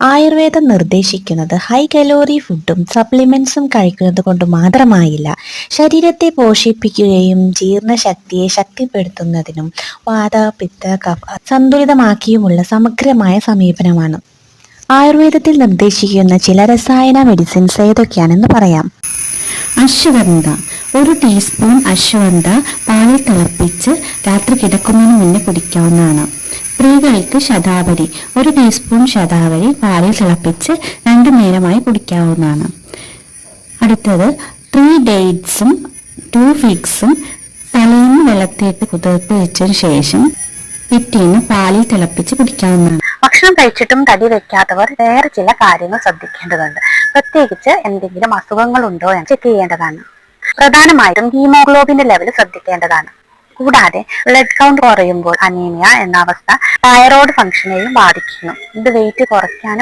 ആയുർവേദം നിർദ്ദേശിക്കുന്നത് high calorie ഫുഡും സപ്ലിമെന്റ്സും കഴിക്കുന്നത് കൊണ്ട് മാത്രമായില്ല, ശരീരത്തെ പോഷിപ്പിക്കുകയും ജീർണശക്തിയെ ശക്തിപ്പെടുത്തുന്നതിനും വാത പിത്ത കഫ സന്തുലിതമാക്കിയുമുള്ള സമഗ്രമായ സമീപനമാണ്. ആയുർവേദത്തിൽ നിർദ്ദേശിക്കുന്ന ചില രസായന മെഡിസിൻസ് ഏതൊക്കെയാണെന്ന് പറയാം. അശ്വഗന്ധ. 1 ടീസ്പൂൺ അശ്വഗന്ധ പാലിൽ തിളപ്പിച്ച് രാത്രി കിടക്കുന്നതിന് മുന്നേ കുടിക്കാവുന്നതാണ്. സ്ത്രീകൾക്ക് ശതാവരി. 1 ടീസ്പൂൺ ശതാവരി പാലിൽ തിളപ്പിച്ച് 2 നേരമായി കുടിക്കാവുന്നതാണ്. അടുത്തത് 3 ഡേറ്റ്സും 2 ഫിഗ്സും തലേന്ന് വെള്ളത്തിയിട്ട് കുതിർത്ത് വെച്ചതിന് ശേഷം പിറ്റേന്ന് പാലിൽ തിളപ്പിച്ച് കുടിക്കാവുന്നതാണ്. ഭക്ഷണം കഴിച്ചിട്ടും തടി വെക്കാത്തവർ വേറെ ചില കാര്യങ്ങൾ ശ്രദ്ധിക്കേണ്ടതുണ്ട്. പ്രത്യേകിച്ച് എന്തെങ്കിലും അസുഖങ്ങൾ ഉണ്ടോ എന്ന് ചെക്ക് ചെയ്യേണ്ടതാണ്. പ്രധാനമായിട്ടും ഹീമോഗ്ലോബിന്റെ ലെവൽ ശ്രദ്ധിക്കേണ്ടതാണ്. കൂടാതെ ബ്ലഡ് കൗണ്ട് കുറയുമ്പോൾ അനീമിയ എന്ന അവസ്ഥ തൈറോയ്ഡ് ഫംഗ്ഷനെയും ബാധിക്കുന്നു. ഇത് വെയിറ്റ് കുറയ്ക്കാനും